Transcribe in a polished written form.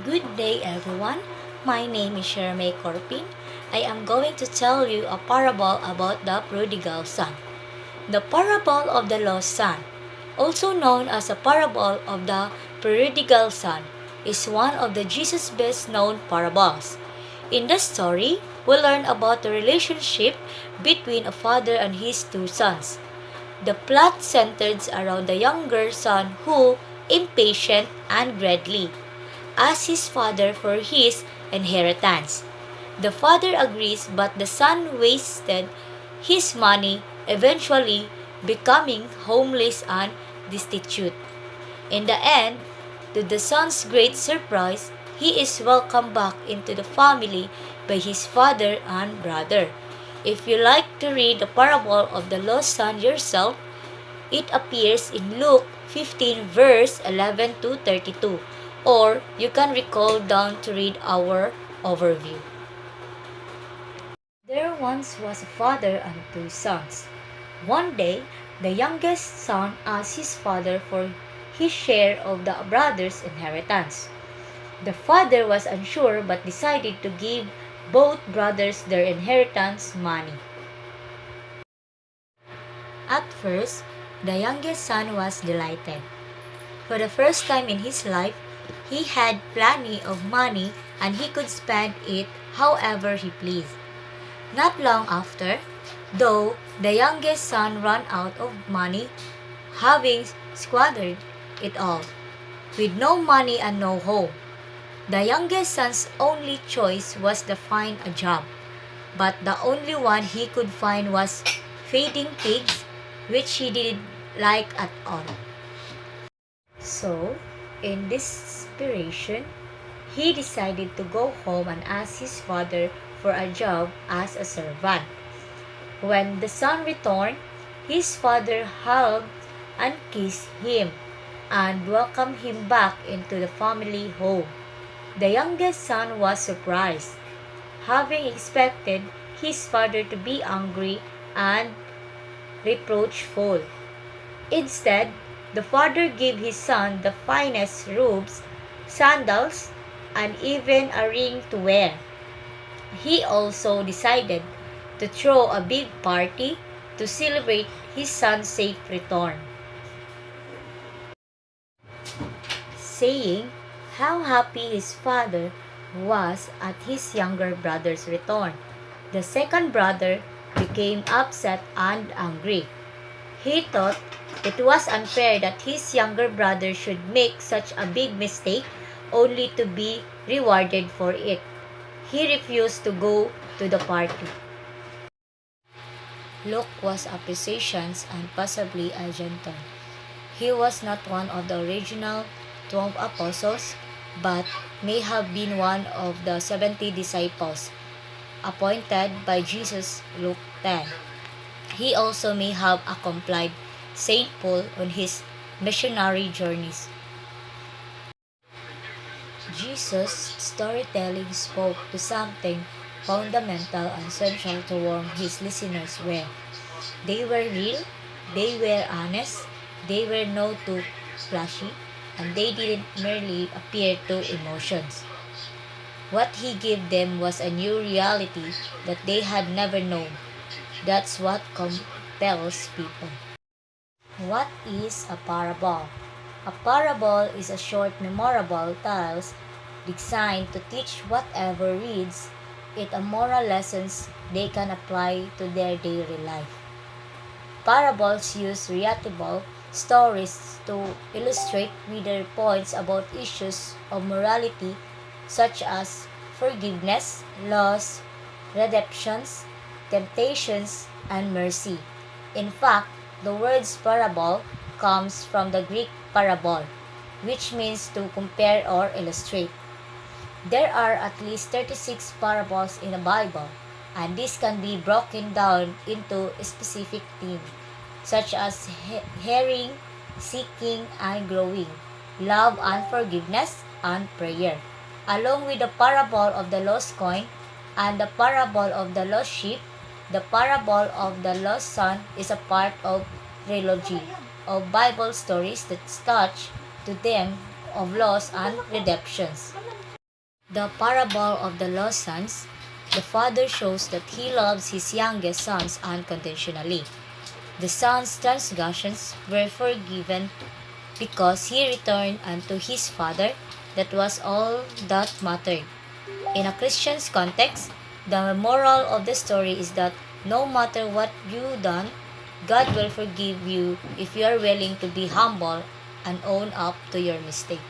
Good day, everyone. My name is Shaira Mae Corpin. I am going to tell you a parable about the prodigal son. The parable of the lost son, also known as a parable of the prodigal son, is one of the Jesus' best known parables. In the story, we learn about the relationship between a father and his two sons. The plot centers around the younger son who, impatient and greedy, asks his father for his inheritance. The father agrees, but the son wasted his money, eventually becoming homeless and destitute. In the end, to the son's great surprise, he is welcomed back into the family by his father and brother. If you like to read the parable of the lost son yourself, it appears in Luke 15 verse 11 to 32, or you can recall down to read our overview. There once was a father and two sons. One day, the youngest son asked his father for his share of the brother's inheritance. The father was unsure but decided to give both brothers their inheritance money. At first, the youngest son was delighted. For the first time in his life, he had plenty of money and he could spend it however he pleased. Not long after, though, the youngest son ran out of money, having squandered it all. With no money and no home, the youngest son's only choice was to find a job. But the only one he could find was feeding pigs, which he didn't like at all. So, in desperation, he decided to go home and ask his father for a job as a servant. When the son returned, his father hugged and kissed him and welcomed him back into the family home. The youngest son was surprised, having expected his father to be angry and reproachful. Instead, the father gave his son the finest robes, sandals, and even a ring to wear. He also decided to throw a big party to celebrate his son's safe return, saying how happy his father was at his younger brother's return. The second brother became upset and angry. He thought it was unfair that his younger brother should make such a big mistake only to be rewarded for it. He refused to go to the party. Luke was accusations and possibly a Gentile. He was not one of the original 12 apostles, but may have been one of the 70 disciples appointed by Jesus, Luke 10. He also may have accompanied St. Paul on his missionary journeys. Jesus' storytelling spoke to something fundamental and central to warn his listeners were. They were real, they were honest, they were not too flashy, and they didn't merely appear to emotions. What he gave them was a new reality that they had never known. That's what compels people. What is a parable? A parable is a short memorable tale designed to teach whatever reads it a moral lessons they can apply to their daily life. Parables use relatable stories to illustrate reader points about issues of morality such as forgiveness, loss, redemptions, temptations, and mercy. In fact, the word parable comes from the Greek parabol, which means to compare or illustrate. There are at least 36 parables in the Bible, and this can be broken down into specific themes, such as hearing, seeking, and growing, love and forgiveness, and prayer. Along with the parable of the lost coin and the parable of the lost sheep, the parable of the lost son is a part of trilogy of Bible stories that touch to them of loss and redemptions. the parable of the lost sons, the father shows that he loves his youngest sons unconditionally. The son's transgressions were forgiven because he returned unto his father. That was all that mattered. In a Christian's context, the moral of the story is that no matter what you done, God will forgive you if you are willing to be humble and own up to your mistake.